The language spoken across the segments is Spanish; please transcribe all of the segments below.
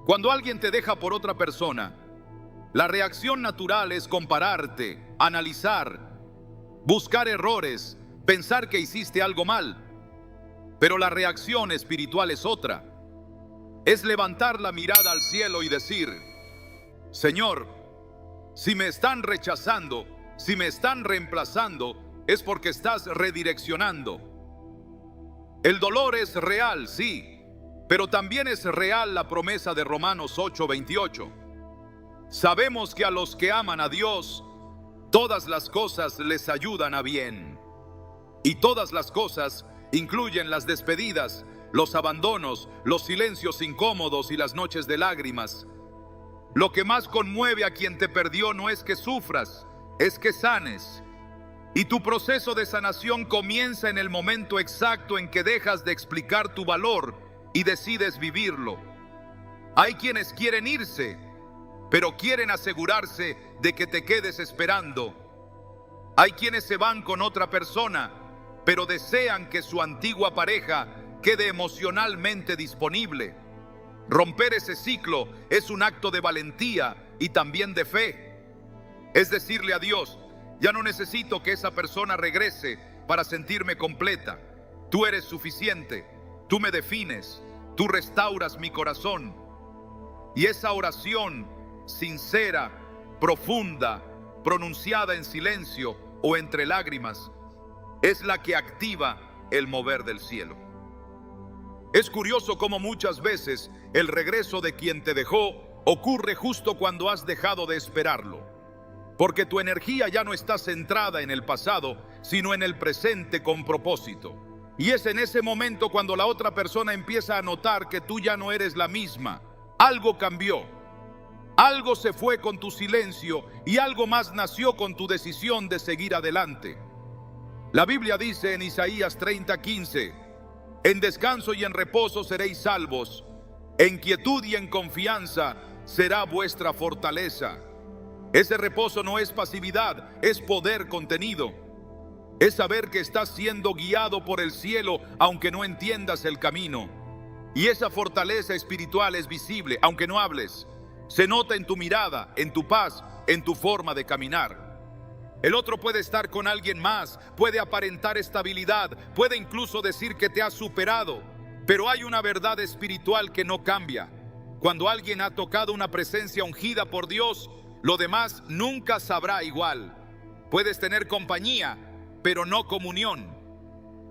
Cuando alguien te deja por otra persona, la reacción natural es compararte, analizar, buscar errores, pensar que hiciste algo mal. Pero la reacción espiritual es otra. Es levantar la mirada al cielo y decir: Señor, si me están rechazando, si me están reemplazando, es porque estás redireccionando. El dolor es real, sí, pero también es real la promesa de Romanos 8:28. Sabemos que a los que aman a Dios, todas las cosas les ayudan a bien. Y todas las cosas incluyen las despedidas, los abandonos, los silencios incómodos y las noches de lágrimas. Lo que más conmueve a quien te perdió no es que sufras, es que sanes. Y tu proceso de sanación comienza en el momento exacto en que dejas de explicar tu valor y decides vivirlo. Hay quienes quieren irse, pero quieren asegurarse de que te quedes esperando. Hay quienes se van con otra persona, pero desean que su antigua pareja quede emocionalmente disponible. Romper ese ciclo es un acto de valentía y también de fe. Es decirle a Dios: ya no necesito que esa persona regrese para sentirme completa. Tú eres suficiente, tú me defines, tú restauras mi corazón. Y esa oración sincera, profunda, pronunciada en silencio o entre lágrimas, es la que activa el mover del cielo. Es curioso cómo muchas veces el regreso de quien te dejó ocurre justo cuando has dejado de esperarlo, porque tu energía ya no está centrada en el pasado, sino en el presente con propósito. Y es en ese momento cuando la otra persona empieza a notar que tú ya no eres la misma. Algo cambió, algo se fue con tu silencio y algo más nació con tu decisión de seguir adelante. La Biblia dice en Isaías 30:15: en descanso y en reposo seréis salvos, en quietud y en confianza será vuestra fortaleza. Ese reposo no es pasividad, es poder contenido. Es saber que estás siendo guiado por el cielo aunque no entiendas el camino. Y esa fortaleza espiritual es visible aunque no hables. Se nota en tu mirada, en tu paz, en tu forma de caminar. El otro puede estar con alguien más, puede aparentar estabilidad, puede incluso decir que te ha superado, pero hay una verdad espiritual que no cambia. Cuando alguien ha tocado una presencia ungida por Dios, lo demás nunca sabrá igual. Puedes tener compañía, pero no comunión.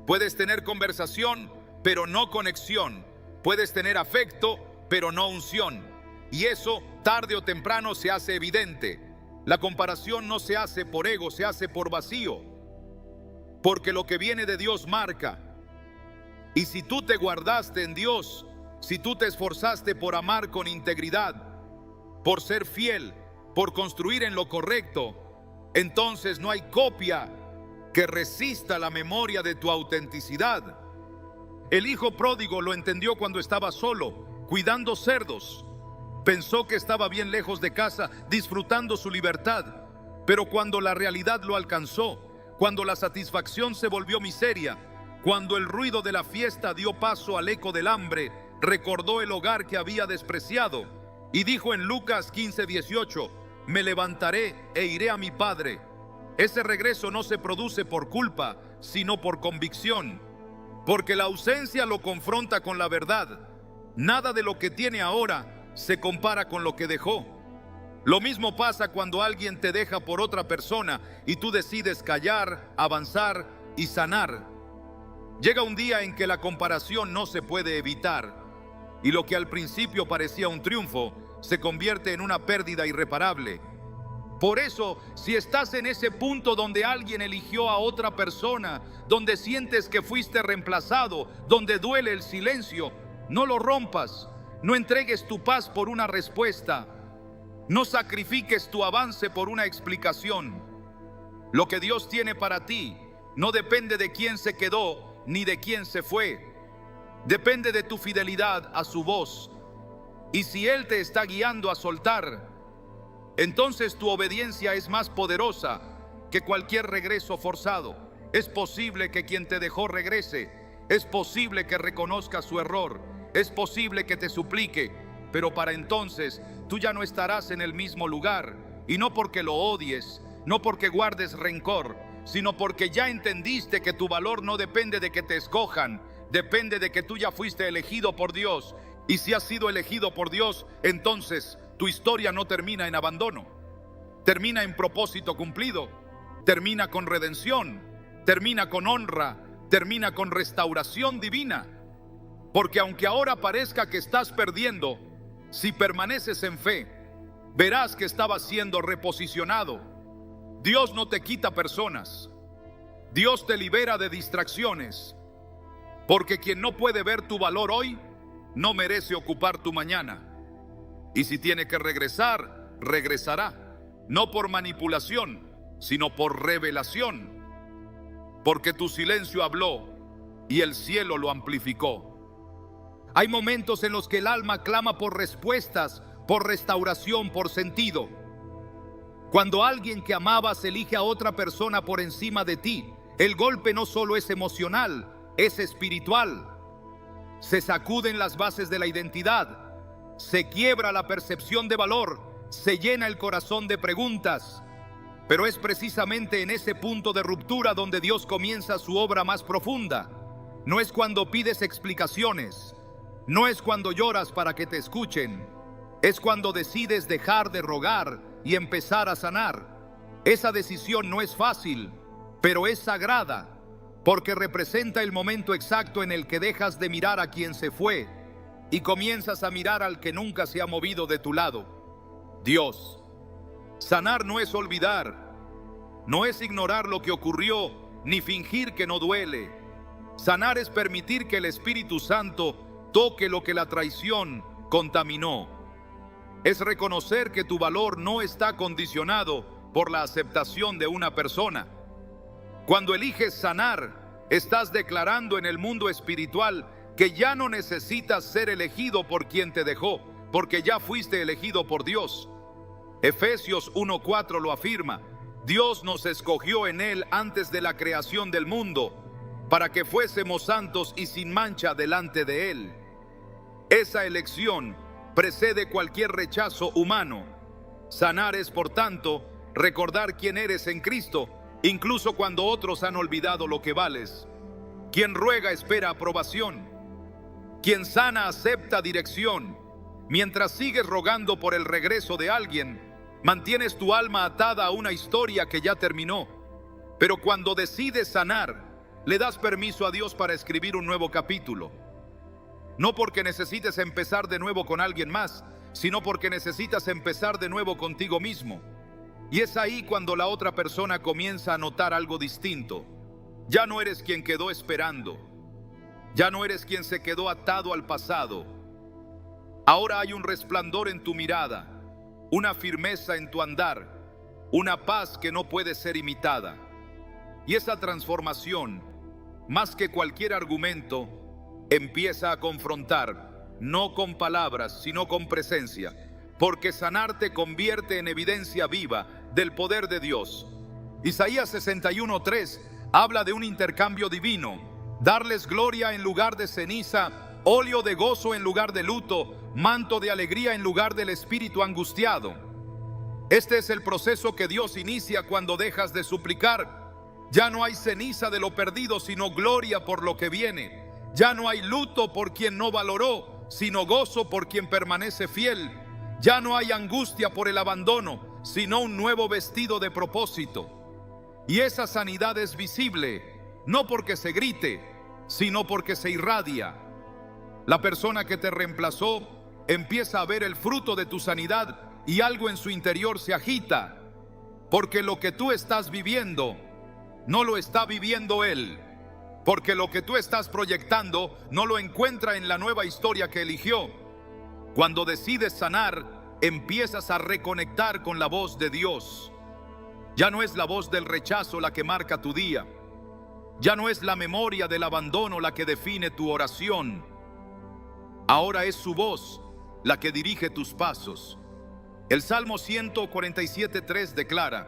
Puedes tener conversación, pero no conexión. Puedes tener afecto, pero no unción. Y eso, tarde o temprano, se hace evidente. La comparación no se hace por ego, se hace por vacío. Porque lo que viene de Dios marca. Y si tú te guardaste en Dios, si tú te esforzaste por amar con integridad, por ser fiel, por construir en lo correcto, entonces no hay copia que resista la memoria de tu autenticidad. El hijo pródigo lo entendió cuando estaba solo, cuidando cerdos. Pensó que estaba bien lejos de casa, disfrutando su libertad. Pero cuando la realidad lo alcanzó, cuando la satisfacción se volvió miseria, cuando el ruido de la fiesta dio paso al eco del hambre, recordó el hogar que había despreciado y dijo en Lucas 15:18: me levantaré e iré a mi padre. Ese regreso no se produce por culpa, sino por convicción, porque la ausencia lo confronta con la verdad. Nada de lo que tiene ahora se compara con lo que dejó. Lo mismo pasa cuando alguien te deja por otra persona y tú decides callar, avanzar y sanar. Llega un día en que la comparación no se puede evitar y lo que al principio parecía un triunfo se convierte en una pérdida irreparable. Por eso, si estás en ese punto donde alguien eligió a otra persona, donde sientes que fuiste reemplazado, donde duele el silencio, no lo rompas. No entregues tu paz por una respuesta. No sacrifiques tu avance por una explicación. Lo que Dios tiene para ti no depende de quién se quedó ni de quién se fue. Depende de tu fidelidad a su voz. Y si Él te está guiando a soltar, entonces tu obediencia es más poderosa que cualquier regreso forzado. Es posible que quien te dejó regrese. Es posible que reconozca su error. Es posible que te suplique, pero para entonces tú ya no estarás en el mismo lugar, y no porque lo odies, no porque guardes rencor, sino porque ya entendiste que tu valor no depende de que te escojan, depende de que tú ya fuiste elegido por Dios. Y si has sido elegido por Dios, entonces tu historia no termina en abandono, termina en propósito cumplido, termina con redención, termina con honra, termina con restauración divina. Porque aunque ahora parezca que estás perdiendo, si permaneces en fe, verás que estabas siendo reposicionado. Dios no te quita personas, Dios te libera de distracciones, porque quien no puede ver tu valor hoy, no merece ocupar tu mañana. Y si tiene que regresar, regresará, no por manipulación, sino por revelación, porque tu silencio habló y el cielo lo amplificó. Hay momentos en los que el alma clama por respuestas, por restauración, por sentido. Cuando alguien que amabas elige a otra persona por encima de ti, el golpe no solo es emocional, es espiritual. Se sacuden las bases de la identidad, se quiebra la percepción de valor, se llena el corazón de preguntas. Pero es precisamente en ese punto de ruptura donde Dios comienza su obra más profunda. No es cuando pides explicaciones, no es cuando lloras para que te escuchen, es cuando decides dejar de rogar y empezar a sanar. Esa decisión no es fácil, pero es sagrada, porque representa el momento exacto en el que dejas de mirar a quien se fue y comienzas a mirar al que nunca se ha movido de tu lado, Dios. Sanar no es olvidar, no es ignorar lo que ocurrió, ni fingir que no duele. Sanar es permitir que el Espíritu Santo toque lo que la traición contaminó. Es reconocer que tu valor no está condicionado por la aceptación de una persona. Cuando eliges sanar, estás declarando en el mundo espiritual que ya no necesitas ser elegido por quien te dejó, porque ya fuiste elegido por Dios. Efesios 1:4 lo afirma. Dios nos escogió en Él antes de la creación del mundo, para que fuésemos santos y sin mancha delante de Él. Esa elección precede cualquier rechazo humano. Sanar es, por tanto, recordar quién eres en Cristo, incluso cuando otros han olvidado lo que vales. Quien ruega espera aprobación. Quien sana acepta dirección. Mientras sigues rogando por el regreso de alguien, mantienes tu alma atada a una historia que ya terminó. Pero cuando decides sanar, le das permiso a Dios para escribir un nuevo capítulo. No porque necesites empezar de nuevo con alguien más, sino porque necesitas empezar de nuevo contigo mismo. Y es ahí cuando la otra persona comienza a notar algo distinto. Ya no eres quien quedó esperando. Ya no eres quien se quedó atado al pasado. Ahora hay un resplandor en tu mirada, una firmeza en tu andar, una paz que no puede ser imitada. Y esa transformación, más que cualquier argumento, empieza a confrontar, no con palabras, sino con presencia, porque sanar te convierte en evidencia viva del poder de Dios. Isaías 61:3 habla de un intercambio divino: darles gloria en lugar de ceniza, óleo de gozo en lugar de luto, manto de alegría en lugar del espíritu angustiado. Este es el proceso que Dios inicia cuando dejas de suplicar. Ya no hay ceniza de lo perdido, sino gloria por lo que viene. Ya no hay luto por quien no valoró, sino gozo por quien permanece fiel. Ya no hay angustia por el abandono, sino un nuevo vestido de propósito. Y esa sanidad es visible, no porque se grite, sino porque se irradia. La persona que te reemplazó empieza a ver el fruto de tu sanidad y algo en su interior se agita, porque lo que tú estás viviendo no lo está viviendo él, porque lo que tú estás proyectando no lo encuentra en la nueva historia que eligió. Cuando decides sanar, empiezas a reconectar con la voz de Dios. Ya no es la voz del rechazo la que marca tu día. Ya no es la memoria del abandono la que define tu oración. Ahora es su voz la que dirige tus pasos. El Salmo 147:3 declara: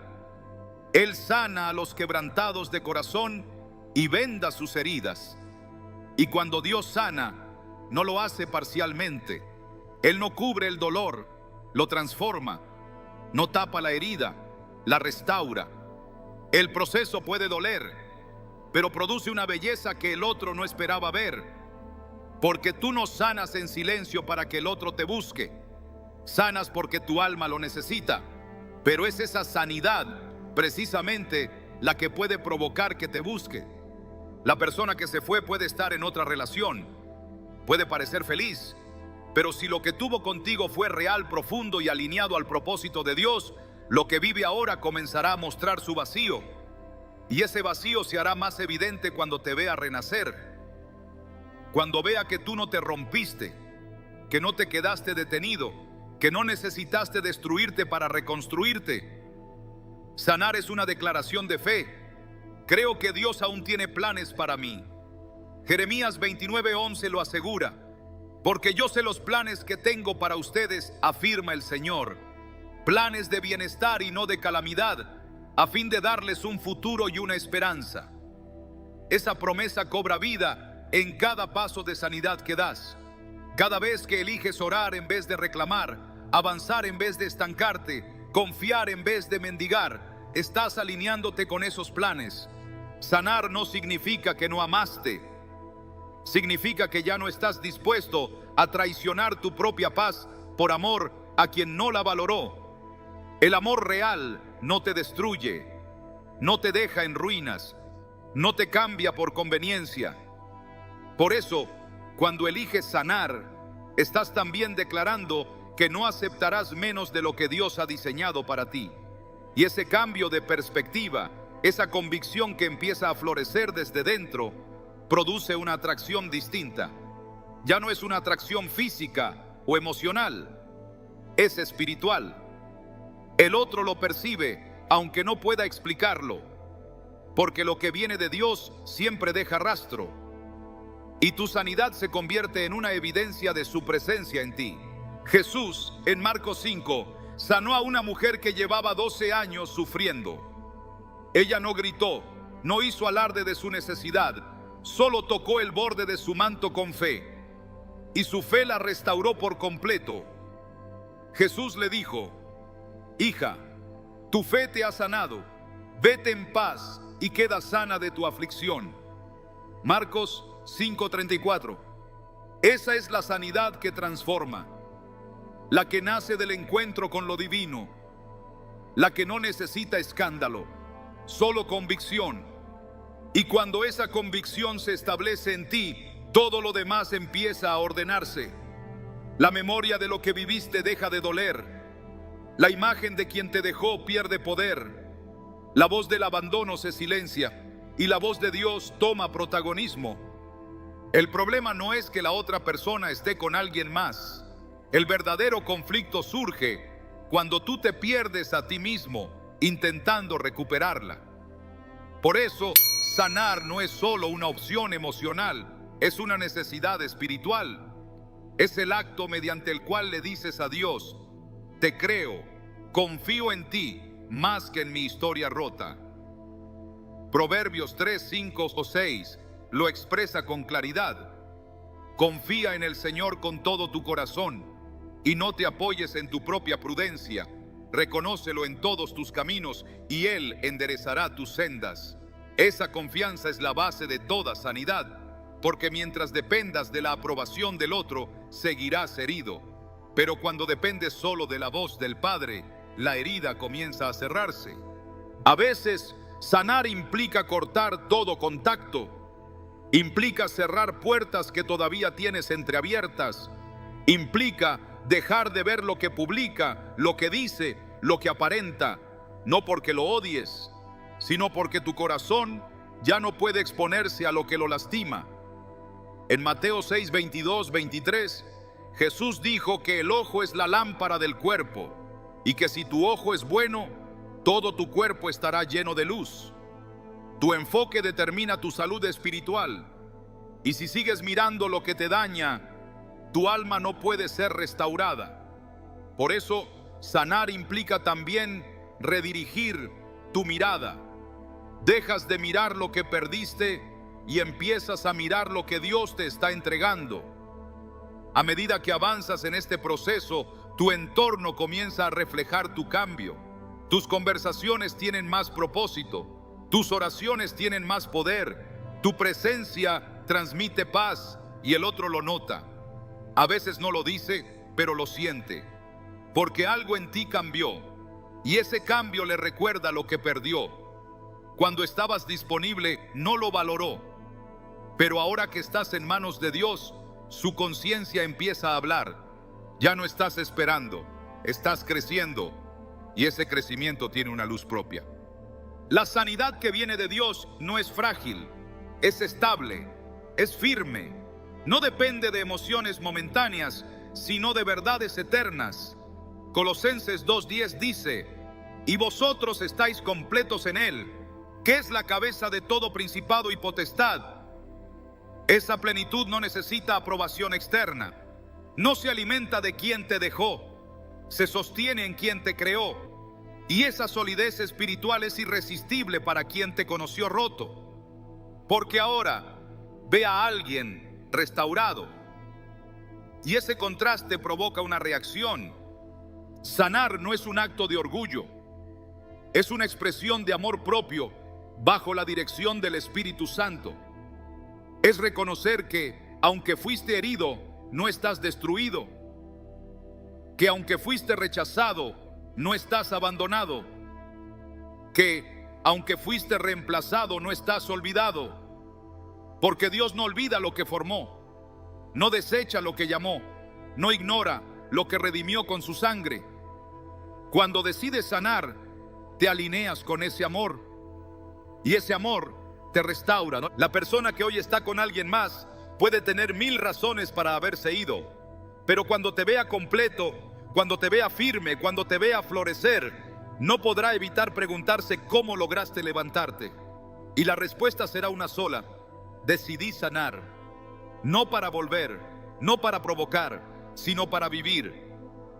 Él sana a los quebrantados de corazón y venda sus heridas. Y cuando Dios sana, no lo hace parcialmente. Él no cubre el dolor, lo transforma, no tapa la herida, la restaura. El proceso puede doler, pero produce una belleza que el otro no esperaba ver, porque tú no sanas en silencio para que el otro te busque. Sanas porque tu alma lo necesita, pero es esa sanidad precisamente la que puede provocar que te busque. La persona que se fue puede estar en otra relación, puede parecer feliz, pero si lo que tuvo contigo fue real, profundo y alineado al propósito de Dios, lo que vive ahora comenzará a mostrar su vacío, y ese vacío se hará más evidente cuando te vea renacer, cuando vea que tú no te rompiste, que no te quedaste detenido, que no necesitaste destruirte para reconstruirte. Sanar es una declaración de fe. Creo que Dios aún tiene planes para mí. Jeremías 29:11 lo asegura. Porque yo sé los planes que tengo para ustedes, afirma el Señor. Planes de bienestar y no de calamidad, a fin de darles un futuro y una esperanza. Esa promesa cobra vida en cada paso de sanidad que das. Cada vez que eliges orar en vez de reclamar, avanzar en vez de estancarte, confiar en vez de mendigar, estás alineándote con esos planes. Sanar no significa que no amaste. Significa que ya no estás dispuesto a traicionar tu propia paz por amor a quien no la valoró. El amor real no te destruye, no te deja en ruinas, no te cambia por conveniencia. Por eso, cuando eliges sanar, estás también declarando que no aceptarás menos de lo que Dios ha diseñado para ti. Y ese cambio de perspectiva, esa convicción que empieza a florecer desde dentro, produce una atracción distinta. Ya no es una atracción física o emocional, es espiritual. El otro lo percibe, aunque no pueda explicarlo, porque lo que viene de Dios siempre deja rastro, y tu sanidad se convierte en una evidencia de su presencia en ti. Jesús, en Marcos 5, sanó a una mujer que llevaba 12 años sufriendo. Ella no gritó, no hizo alarde de su necesidad, solo tocó el borde de su manto con fe, y su fe la restauró por completo. Jesús le dijo: hija, tu fe te ha sanado, vete en paz y queda sana de tu aflicción. Marcos 5:34. Esa es la sanidad que transforma, la que nace del encuentro con lo divino, la que no necesita escándalo, solo convicción. Y cuando esa convicción se establece en ti, todo lo demás empieza a ordenarse. La memoria de lo que viviste deja de doler. La imagen de quien te dejó pierde poder. La voz del abandono se silencia y la voz de Dios toma protagonismo. El problema no es que la otra persona esté con alguien más. El verdadero conflicto surge cuando tú te pierdes a ti mismo intentando recuperarla. Por eso, sanar no es solo una opción emocional, es una necesidad espiritual. Es el acto mediante el cual le dices a Dios: te creo, confío en ti más que en mi historia rota. Proverbios 3, 5 o 6 lo expresa con claridad. Confía en el Señor con todo tu corazón y no te apoyes en tu propia prudencia. Reconócelo en todos tus caminos y Él enderezará tus sendas. Esa confianza es la base de toda sanidad, porque mientras dependas de la aprobación del otro, seguirás herido. Pero cuando dependes solo de la voz del Padre, la herida comienza a cerrarse. A veces, sanar implica cortar todo contacto. Implica cerrar puertas que todavía tienes entreabiertas. Implica dejar de ver lo que publica, lo que dice, lo que aparenta, no porque lo odies, sino porque tu corazón ya no puede exponerse a lo que lo lastima. En Mateo 6, 22, 23, Jesús dijo que el ojo es la lámpara del cuerpo y que si tu ojo es bueno, todo tu cuerpo estará lleno de luz. Tu enfoque determina tu salud espiritual, y si sigues mirando lo que te daña, tu alma no puede ser restaurada. Por eso, sanar implica también redirigir tu mirada. Dejas de mirar lo que perdiste y empiezas a mirar lo que Dios te está entregando. A medida que avanzas en este proceso, tu entorno comienza a reflejar tu cambio. Tus conversaciones tienen más propósito, tus oraciones tienen más poder, tu presencia transmite paz y el otro lo nota. A veces no lo dice, pero lo siente, porque algo en ti cambió y ese cambio le recuerda lo que perdió. Cuando estabas disponible, no lo valoró, pero ahora que estás en manos de Dios, su conciencia empieza a hablar. Ya no estás esperando, estás creciendo y ese crecimiento tiene una luz propia. La sanidad que viene de Dios no es frágil, es estable, es firme. No depende de emociones momentáneas, sino de verdades eternas. Colosenses 2:10 dice: y vosotros estáis completos en Él, que es la cabeza de todo principado y potestad. Esa plenitud no necesita aprobación externa. No se alimenta de quien te dejó, se sostiene en quien te creó. Y esa solidez espiritual es irresistible para quien te conoció roto. Porque ahora ve a alguien restaurado. Y ese contraste provoca una reacción. Sanar no es un acto de orgullo, es una expresión de amor propio bajo la dirección del Espíritu Santo. Es reconocer que, aunque fuiste herido, no estás destruido. Que aunque fuiste rechazado, no estás abandonado. Que aunque fuiste reemplazado, no estás olvidado. Porque Dios no olvida lo que formó, no desecha lo que llamó, no ignora lo que redimió con su sangre. Cuando decides sanar, te alineas con ese amor. Y ese amor te restaura, ¿no? La persona que hoy está con alguien más puede tener 1000 razones para haberse ido, pero cuando te vea completo, cuando te vea firme, cuando te vea florecer, no podrá evitar preguntarse cómo lograste levantarte. Y la respuesta será una sola: decidí sanar, no para volver, no para provocar, sino para vivir.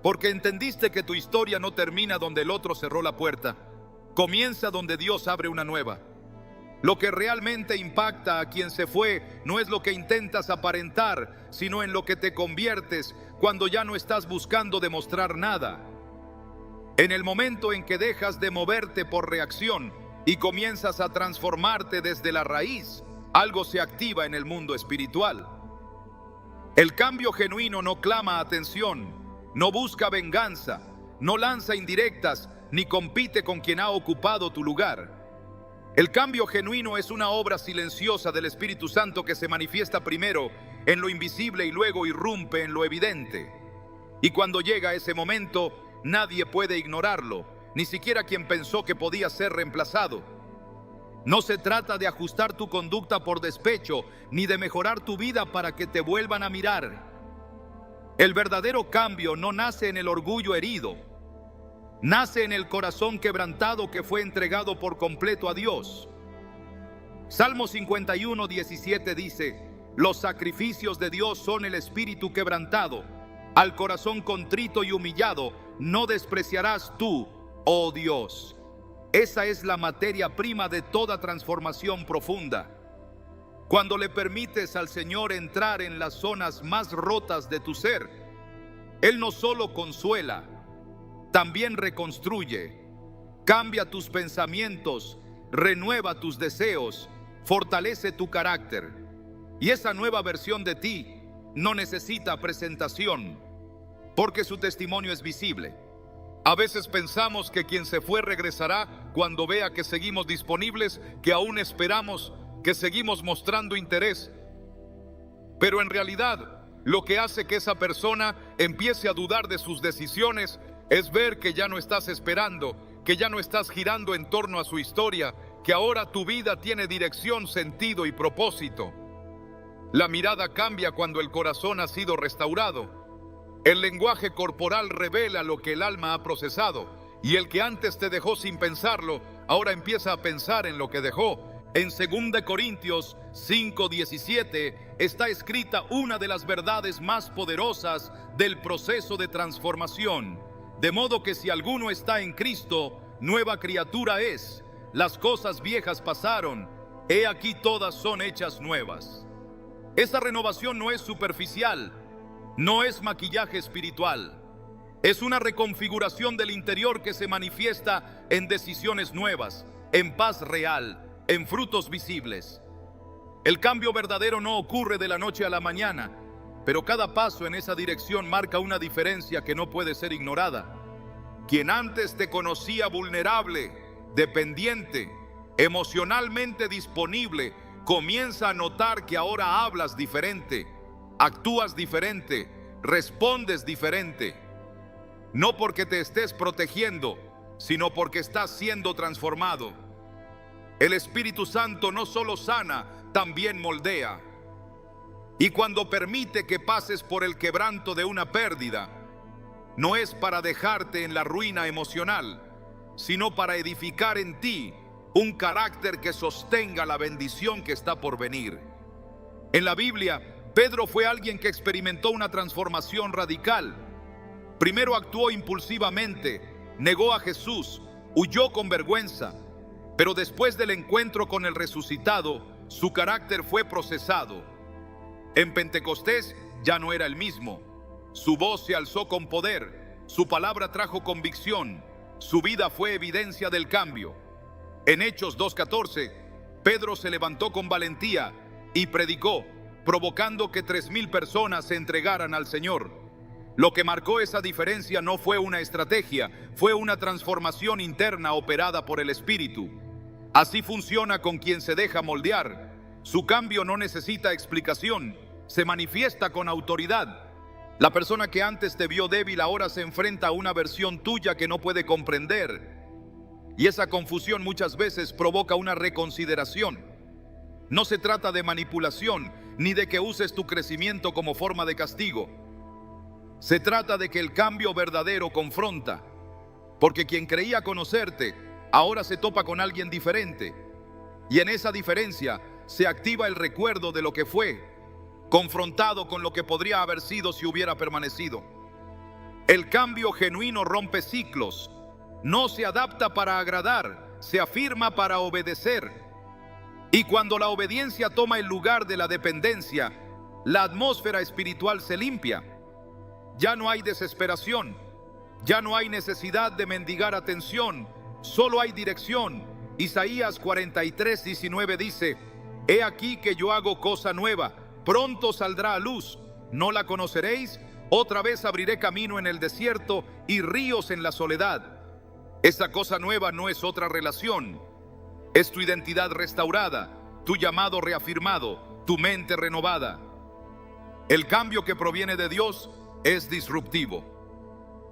Porque entendiste que tu historia no termina donde el otro cerró la puerta, comienza donde Dios abre una nueva. Lo que realmente impacta a quien se fue no es lo que intentas aparentar, sino en lo que te conviertes cuando ya no estás buscando demostrar nada. En el momento en que dejas de moverte por reacción y comienzas a transformarte desde la raíz, algo se activa en el mundo espiritual. El cambio genuino no clama atención, no busca venganza, no lanza indirectas, ni compite con quien ha ocupado tu lugar. El cambio genuino es una obra silenciosa del Espíritu Santo que se manifiesta primero en lo invisible y luego irrumpe en lo evidente. Y cuando llega ese momento, nadie puede ignorarlo, ni siquiera quien pensó que podía ser reemplazado. No se trata de ajustar tu conducta por despecho, ni de mejorar tu vida para que te vuelvan a mirar. El verdadero cambio no nace en el orgullo herido, nace en el corazón quebrantado que fue entregado por completo a Dios. Salmo 51:17 dice: los sacrificios de Dios son el espíritu quebrantado. Al corazón contrito y humillado no despreciarás tú, oh Dios. Esa es la materia prima de toda transformación profunda. Cuando le permites al Señor entrar en las zonas más rotas de tu ser, Él no solo consuela, también reconstruye, cambia tus pensamientos, renueva tus deseos, fortalece tu carácter. Y esa nueva versión de ti no necesita presentación, porque su testimonio es visible. A veces pensamos que quien se fue regresará cuando vea que seguimos disponibles, que aún esperamos, que seguimos mostrando interés. Pero en realidad, lo que hace que esa persona empiece a dudar de sus decisiones es ver que ya no estás esperando, que ya no estás girando en torno a su historia, que ahora tu vida tiene dirección, sentido y propósito. La mirada cambia cuando el corazón ha sido restaurado. El lenguaje corporal revela lo que el alma ha procesado, y el que antes te dejó sin pensarlo, ahora empieza a pensar en lo que dejó. En 2 Corintios 5:17 está escrita una de las verdades más poderosas del proceso de transformación. De modo que si alguno está en Cristo, nueva criatura es. Las cosas viejas pasaron, he aquí todas son hechas nuevas. Esa renovación no es superficial, No es maquillaje espiritual. Es una reconfiguración del interior que se manifiesta en decisiones nuevas, en paz real, en frutos visibles. El cambio verdadero no ocurre de la noche a la mañana, pero cada paso en esa dirección marca una diferencia que no puede ser ignorada. Quien antes te conocía vulnerable, dependiente, emocionalmente disponible, comienza a notar que ahora hablas diferente, actúas diferente, respondes diferente. No porque te estés protegiendo, sino porque estás siendo transformado. El Espíritu Santo no solo sana, también moldea. Y cuando permite que pases por el quebranto de una pérdida, no es para dejarte en la ruina emocional, sino para edificar en ti un carácter que sostenga la bendición que está por venir. En la Biblia, Pedro fue alguien que experimentó una transformación radical. Primero actuó impulsivamente, negó a Jesús, huyó con vergüenza, pero después del encuentro con el resucitado, su carácter fue procesado. En Pentecostés ya no era el mismo. Su voz se alzó con poder, su palabra trajo convicción, su vida fue evidencia del cambio. En Hechos 2:14, Pedro se levantó con valentía y predicó, provocando que 3,000 personas se entregaran al Señor. Lo que marcó esa diferencia no fue una estrategia, fue una transformación interna operada por el Espíritu. Así funciona con quien se deja moldear. Su cambio no necesita explicación, se manifiesta con autoridad. La persona que antes te vio débil ahora se enfrenta a una versión tuya que no puede comprender. Y esa confusión muchas veces provoca una reconsideración. No se trata de manipulación, ni de que uses tu crecimiento como forma de castigo. Se trata de que el cambio verdadero confronta, porque quien creía conocerte, ahora se topa con alguien diferente. Y en esa diferencia se activa el recuerdo de lo que fue, confrontado con lo que podría haber sido si hubiera permanecido. El cambio genuino rompe ciclos, no se adapta para agradar, se afirma para obedecer. Y cuando la obediencia toma el lugar de la dependencia, la atmósfera espiritual se limpia. Ya no hay desesperación, ya no hay necesidad de mendigar atención, solo hay dirección. Isaías 43:19 dice: He aquí que yo hago cosa nueva, pronto saldrá a luz, ¿no la conoceréis? Otra vez abriré camino en el desierto y ríos en la soledad. Esa cosa nueva no es otra relación, es tu identidad restaurada, tu llamado reafirmado, tu mente renovada. El cambio que proviene de Dios es disruptivo.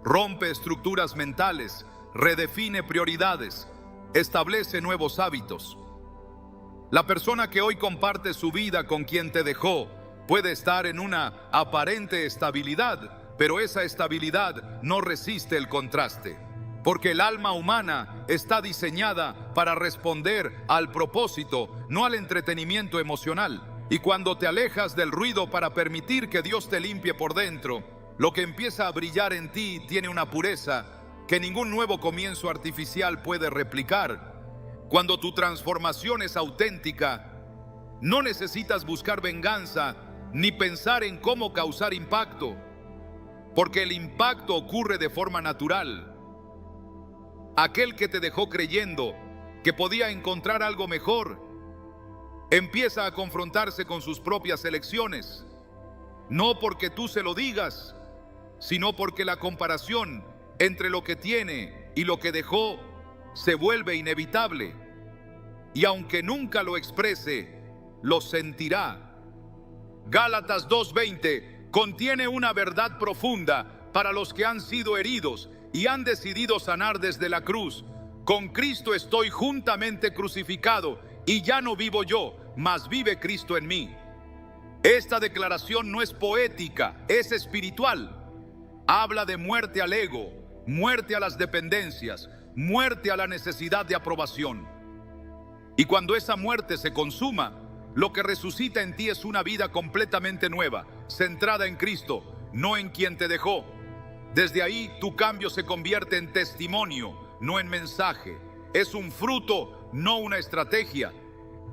Rompe estructuras mentales, redefine prioridades, establece nuevos hábitos. La persona que hoy comparte su vida con quien te dejó puede estar en una aparente estabilidad, pero esa estabilidad no resiste el contraste, porque el alma humana está diseñada para responder al propósito, no al entretenimiento emocional. Y cuando te alejas del ruido para permitir que Dios te limpie por dentro, lo que empieza a brillar en ti tiene una pureza que ningún nuevo comienzo artificial puede replicar. Cuando tu transformación es auténtica, no necesitas buscar venganza ni pensar en cómo causar impacto, porque el impacto ocurre de forma natural. Aquel que te dejó creyendo que podía encontrar algo mejor, empieza a confrontarse con sus propias elecciones, no porque tú se lo digas, sino porque la comparación entre lo que tiene y lo que dejó se vuelve inevitable, y aunque nunca lo exprese, lo sentirá. Gálatas 2:20 contiene una verdad profunda para los que han sido heridos y han decidido sanar desde la cruz. Con Cristo estoy juntamente crucificado, y ya no vivo yo, mas vive Cristo en mí. Esta declaración no es poética, es espiritual. Habla de muerte al ego, muerte a las dependencias, muerte a la necesidad de aprobación. Y cuando esa muerte se consuma, lo que resucita en ti es una vida completamente nueva, centrada en Cristo, no en quien te dejó. Desde ahí tu cambio se convierte en testimonio, no en mensaje. Es un fruto, no una estrategia.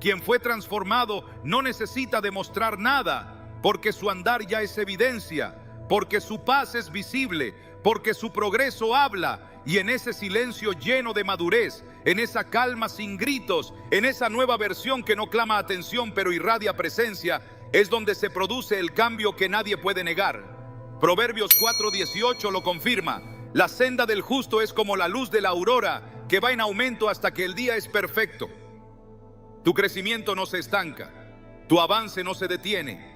Quien fue transformado no necesita demostrar nada, porque su andar ya es evidencia, porque su paz es visible, porque su progreso habla, y en ese silencio lleno de madurez, en esa calma sin gritos, en esa nueva versión que no clama atención pero irradia presencia, es donde se produce el cambio que nadie puede negar. Proverbios 4:18 lo confirma: la senda del justo es como la luz de la aurora, que va en aumento hasta que el día es perfecto. Tu crecimiento no se estanca, tu avance no se detiene,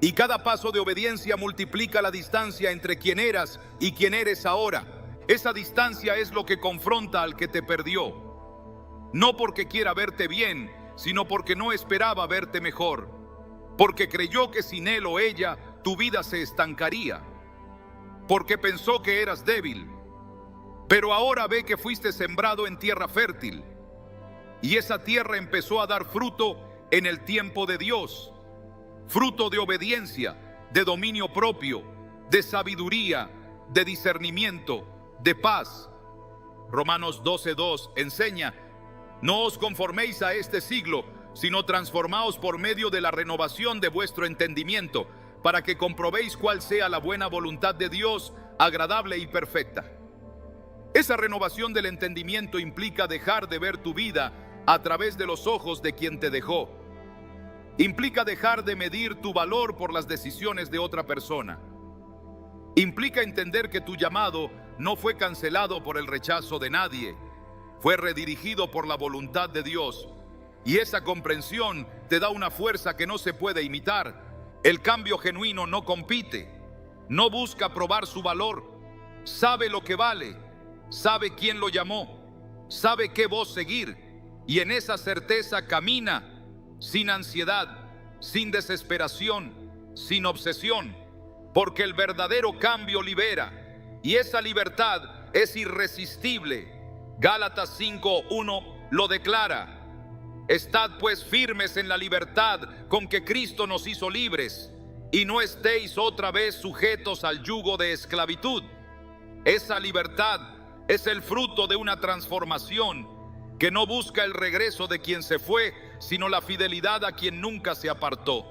y cada paso de obediencia multiplica la distancia entre quien eras y quien eres ahora. Esa distancia es lo que confronta al que te perdió. No porque quiera verte bien, sino porque no esperaba verte mejor. Porque creyó que sin él o ella tu vida se estancaría. Porque pensó que eras débil. Pero ahora ve que fuiste sembrado en tierra fértil. Y esa tierra empezó a dar fruto en el tiempo de Dios. Fruto de obediencia, de dominio propio, de sabiduría, de discernimiento, de paz. Romanos 12:2 enseña: no os conforméis a este siglo, sino transformaos por medio de la renovación de vuestro entendimiento, para que comprobéis cuál sea la buena voluntad de Dios, agradable y perfecta. Esa renovación del entendimiento implica dejar de ver tu vida a través de los ojos de quien te dejó. Implica dejar de medir tu valor por las decisiones de otra persona. Implica entender que tu llamado no fue cancelado por el rechazo de nadie, fue redirigido por la voluntad de Dios. Y esa comprensión te da una fuerza que no se puede imitar. El cambio genuino no compite, no busca probar su valor, sabe lo que vale, sabe quién lo llamó, sabe qué voz seguir, y en esa certeza camina sin ansiedad, sin desesperación, sin obsesión, porque el verdadero cambio libera, y esa libertad es irresistible. Gálatas 5:1 lo declara: estad pues firmes en la libertad con que Cristo nos hizo libres, y no estéis otra vez sujetos al yugo de esclavitud. Esa libertad es el fruto de una transformación que no busca el regreso de quien se fue, sino la fidelidad a quien nunca se apartó.